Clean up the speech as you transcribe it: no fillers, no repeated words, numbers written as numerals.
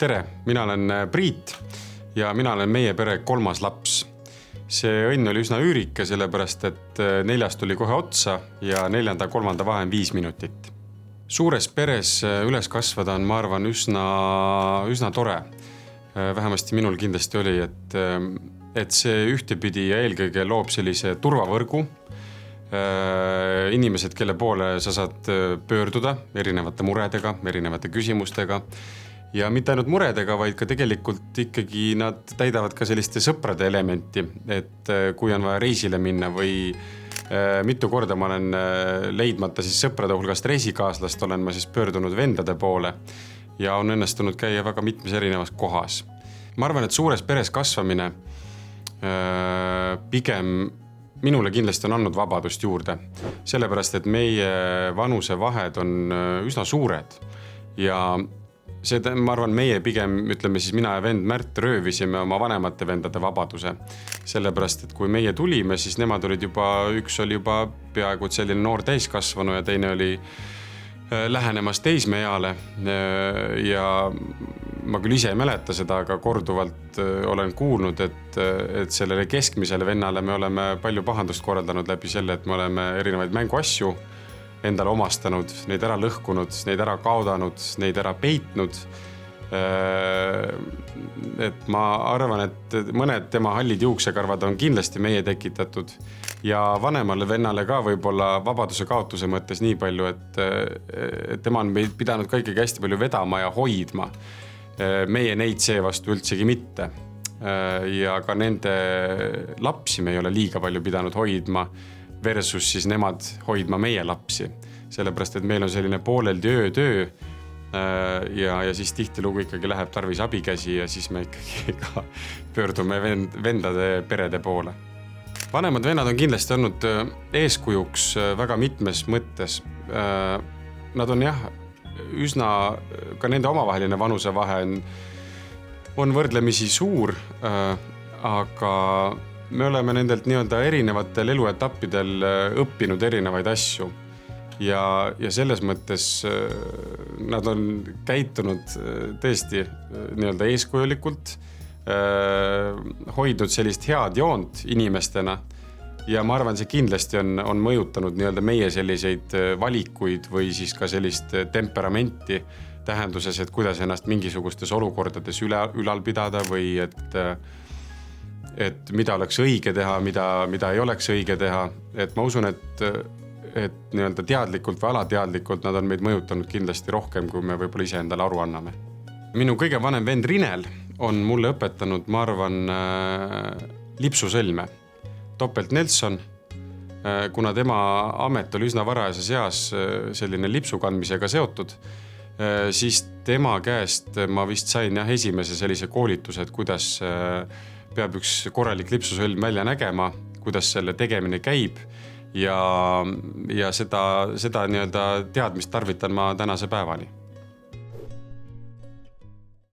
Tere, mina olen Priit ja mina olen meie pere 3. laps. See õnn oli üsna üürike, sellepärast et 4 tuli kohe otsa ja 4. ja 3. vahe on 5 minutit. Suures peres üles kasvada on, ma arvan, üsna tore. Vähemasti minul kindlasti oli, et see ühtepidi ja eelkõige loob sellise turvavõrgu. Inimesed, kelle poole sa saad pöörduda erinevate muredega, erinevate küsimustega. Ja mitte ainult muredega, vaid ka tegelikult ikkagi nad täidavad ka selliste sõprade elementi, et kui on vaja reisile minna või mitu korda ma olen leidmata siis sõprade hulgast reisikaaslast, olen ma siis pöördunud vendade poole ja on õnnestunud käia väga mitmes erinevas kohas. Ma arvan, et suures peres kasvamine pigem minule kindlasti on andnud vabadust juurde, sellepärast et meie vanusevahed on üsna suured ja seda, ma arvan, meie pigem, ütleme siis mina ja vend Märt röövisime oma vanemate vendade vabaduse. Sellepärast, et kui meie tulime, siis nemad olid üks oli juba peaaegu selline noor täiskasvanu ja teine oli lähenemas teismeeale. Ja ma küll ise ei mäleta seda, aga korduvalt olen kuulnud, et sellele keskmisele vennale me oleme palju pahandust korraldanud läbi selle, et me oleme erinevaid mänguasju endale omastanud, neid ära lõhkunud, neid ära kaudanud, neid ära peitnud. Et ma arvan, et mõned tema hallid juuksekarvad on kindlasti meie tekitatud ja vanemale vennale ka võib-olla vabaduse kaotuse mõttes nii palju, et tema on pidanud ka ikkagi hästi palju vedama ja hoidma. Meie neid seevastu üldsegi mitte. Ja ka nende lapsi me ei ole liiga palju pidanud hoidma versus siis nemad hoidma meie lapsi. Sellepärast, et meil on selline pooleldi öötöö ja siis tihtilugu ikkagi läheb tarvis abikäsi ja siis me ikkagi ka pöördume vendade perede poole. Vanemad vennad on kindlasti olnud eeskujuks väga mitmes mõttes. Nad on üsna, ka nende omavaheline vanusevahe on võrdlemisi suur, aga me oleme nendelt nii-öelda erinevatel eluetappidel õppinud erinevaid asju ja selles mõttes nad on käitunud tõesti nii-öelda eeskujulikult, hoidnud sellist head joont inimestena ja ma arvan, see kindlasti on mõjutanud nii-öelda meie selliseid valikuid või siis ka sellist temperamenti tähenduses, et kuidas ennast mingisugustes olukordades ülal pidada või et mida oleks õige teha, mida ei oleks õige teha. Et ma usun, et nii-öelda teadlikult või alateadlikult nad on meid mõjutanud kindlasti rohkem, kui me võib-olla ise endale aru anname. Minu kõige vanem vend Rinel on mulle õpetanud, ma arvan, lipsusõlme. Topelt Nelson, kuna tema amet oli üsna varajases eas selline lipsu kandmisega seotud, siis tema käest ma vist sain esimese sellise koolituse, et kuidas peab üks korralik lipsusõlm välja nägema, kuidas selle tegemine käib ja seda nii-öelda teadmist tarvitan ma tänase päevani.